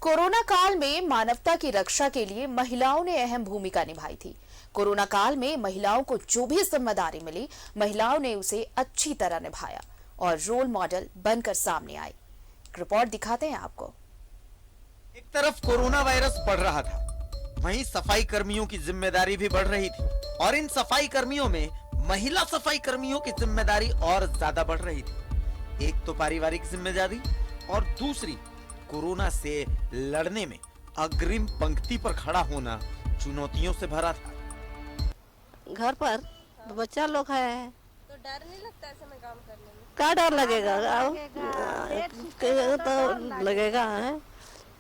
Corona काल में मानवता की रक्षा के लिए महिलाओं ने अहम भूमिका निभाई थी। कोरोना काल में महिलाओं को जो भी जिम्मेदारी मिली, महिलाओं ने उसे अच्छी तरह निभाया और रोल मॉडल बनकर सामने आई। रिपोर्ट दिखाते हैं आपको। एक तरफ कोरोना वायरस बढ़ रहा था, वहीं सफाई कर्मियों की जिम्मेदारी भी बढ़ रही थी और इन सफाई कर्मियों में महिला सफाई कर्मियों की जिम्मेदारी और ज्यादा बढ़ रही थी। एक तो पारिवारिक जिम्मेदारी और दूसरी कोरोना से लड़ने में अग्रिम पंक्ति पर खड़ा होना चुनौतियों से भरा था। घर पर बच्चा लोग है तो डर नहीं लगता ऐसे में काम करने में? क्या डर लगेगा? तो लगेगा है।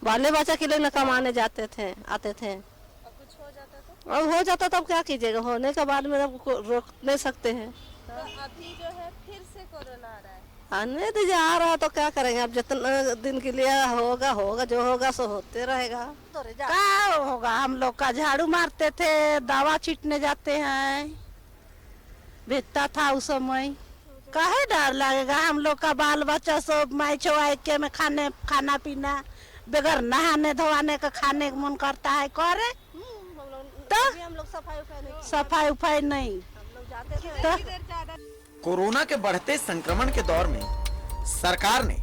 बाले बच्चा के लिए न कमाने जाते थे, आते थे। और कुछ हो जाता तो? अब हो जाता तब क्या कीजिएगा? होने के बाद में अब रोक नहीं सकते हैं। तो अभी जो है फिर से कोरोना आ रहा है। आने दीजिए, आ रहा है तो क्या करेंगे? अब जितना दिन के लिए होगा जो होगा सो होते रहेगा। क्या होगा? हम लोग का झाड़ू मारते थे, दवा छींटने जाते हैं, भेजता था उस समय। काहे डर लगेगा? हम लोग का बाल बच्चा सब माई छुआई के में खाना पीना बगैर नहाने धोवाने का खाने का मन करता है। करे तो हम लोग सफाई उफाई नहीं। तो कोरोना के बढ़ते संक्रमण के दौर में सरकार ने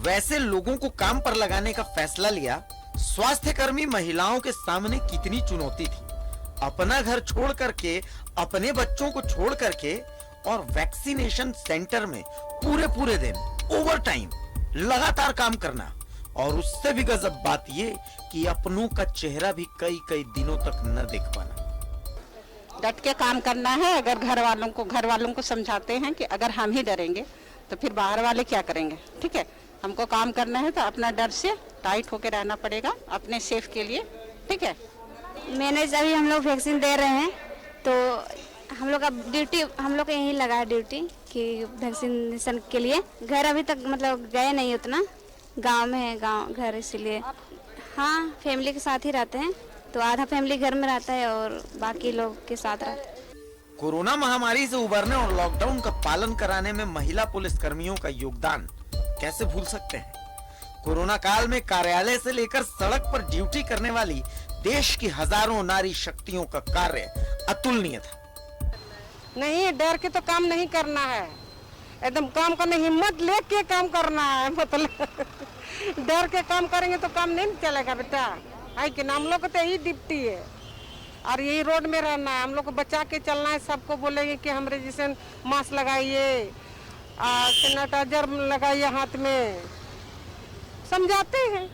वैसे लोगों को काम पर लगाने का फैसला लिया। स्वास्थ्य कर्मी महिलाओं के सामने कितनी चुनौती थी। अपना घर छोड़ करके, अपने बच्चों को छोड़ करके और वैक्सीनेशन सेंटर में पूरे दिन ओवर टाइम लगातार काम करना, और उससे भी गजब बात ये कि अपनों का चेहरा भी कई दिनों तक न देख पाना। डट के काम करना है। अगर घर वालों को समझाते हैं कि अगर हम ही डरेंगे तो फिर बाहर वाले क्या करेंगे? ठीक है, हमको काम करना है तो अपना डर से टाइट होके रहना पड़ेगा अपने सेफ के लिए। ठीक है। मैंने अभी हम लोग वैक्सीन दे रहे हैं तो हम लोग का ड्यूटी, हम लोग का यही लगा है ड्यूटी कि वैक्सीनेशन के लिए। घर अभी तक मतलब गए नहीं, उतना गांव में है घर, इसीलिए। हाँ, फैमिली के साथ ही रहते हैं, तो आधा फैमिली घर में रहता है और बाकी लोग के साथ रहते हैं। कोरोना महामारी से उबरने और लॉकडाउन का पालन कराने में महिला पुलिस कर्मियों का योगदान कैसे भूल सकते हैं। कोरोना काल में कार्यालय से लेकर सड़क पर ड्यूटी करने वाली देश की हजारों नारी शक्तियों का कार्य अतुलनीय था। नहीं, डर के तो काम नहीं करना है, एकदम काम करने हिम्मत लेके काम करना है। मतलब डर के काम करेंगे तो काम नहीं चलेगा बेटा। है कि ना? हम लोग को तो यही ड्यूटी है और यही रोड में रहना है। हम लोग को बचा के चलना है। सबको बोलेंगे कि हमरे जैसे मास्क लगाइए, सैनिटाइजर लगाइए हाथ में, समझाते हैं।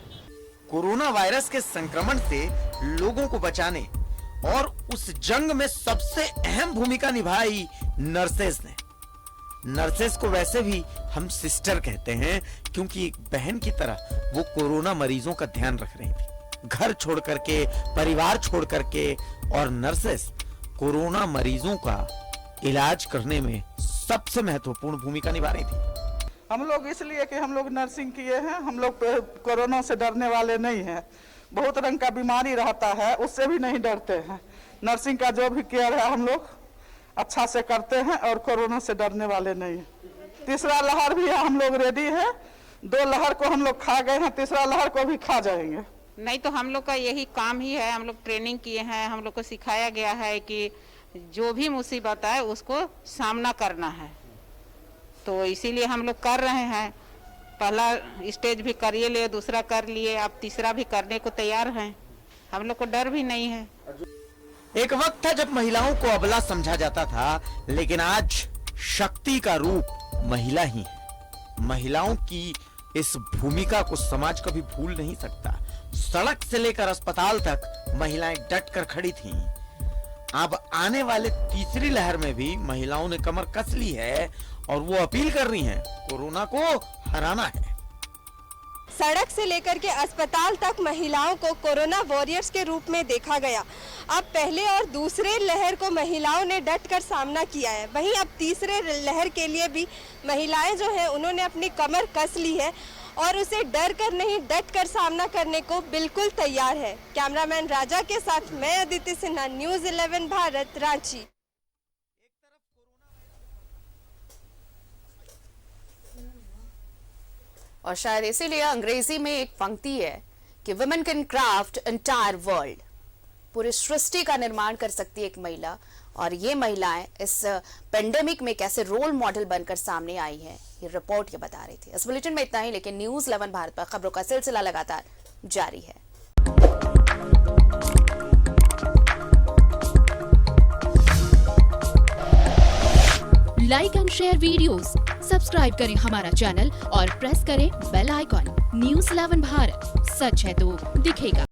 कोरोना वायरस के संक्रमण से लोगों को बचाने और उस जंग में सबसे अहम भूमिका निभाई नर्सेस ने। नर्सेस को वैसे भी हम सिस्टर कहते हैं क्योंकि एक बहन की तरह वो कोरोना मरीजों का ध्यान रख रही थी, घर छोड़ करके, परिवार छोड़ करके। और नर्सेस कोरोना मरीजों का इलाज करने में सबसे महत्वपूर्ण भूमिका निभा रही थी। हम लोग इसलिए कि हम लोग नर्सिंग किए हैं, हम लोग कोरोना से डरने वाले नहीं हैं। बहुत रंग का बीमारी रहता है, उससे भी नहीं डरते हैं। नर्सिंग का जो भी केयर है हम लोग अच्छा से करते हैं और कोरोना से डरने वाले नहीं हैं। तीसरा लहर भी है, हम लोग रेडी है। 2 लहर को हम लोग खा गए हैं, तीसरा लहर को भी खा जाएंगे। नहीं तो हम लोग का यही काम ही है। हम लोग ट्रेनिंग किए हैं, हम लोग को सिखाया गया है कि जो भी मुसीबत आए उसको सामना करना है, तो इसीलिए हम लोग कर रहे हैं। पहला स्टेज भी करिए लिए, दूसरा कर लिए, अब तीसरा भी करने को तैयार हैं। हम लोग को डर भी नहीं है। एक वक्त था जब महिलाओं को अबला समझा जाता था, लेकिन आज शक्ति का रूप महिला ही है। महिलाओं की इस भूमिका को समाज कभी भूल नहीं सकता। सड़क से लेकर अस्पताल तक महिलाएं डट कर खड़ी थीं। अब आने वाले तीसरी लहर में भी महिलाओं ने कमर कस ली है और वो अपील कर रही हैं, कोरोना को हराना है। सड़क से लेकर के अस्पताल तक महिलाओं को कोरोना वॉरियर्स के रूप में देखा गया। अब पहले और दूसरे लहर को महिलाओं ने डट कर सामना किया है, वहीं अब तीसरे लहर के लिए भी महिलाएं जो हैं उन्होंने अपनी कमर कस ली है और उसे डर कर नहीं डट कर सामना करने को बिल्कुल तैयार है। कैमरामैन राजा के साथ मैं अदिति सिन्हा, न्यूज़ 11 भारत, रांची। और शायद इसीलिए अंग्रेजी में एक पंक्ति है कि women can craft entire world, पूरी सृष्टि का निर्माण कर सकती है एक महिला। और ये महिलाएं इस पेंडेमिक में कैसे रोल मॉडल बनकर सामने आई हैं, ये रिपोर्ट ये बता रही थी। इस बुलेटिन में इतना ही, लेकिन न्यूज़ 11 भारत पर खबरों का सिलसिला लगातार जारी है। Like and share videos, subscribe करें हमारा चैनल और प्रेस करें बेल आइकॉन। न्यूज़ 11 भारत, सच है तो दिखेगा।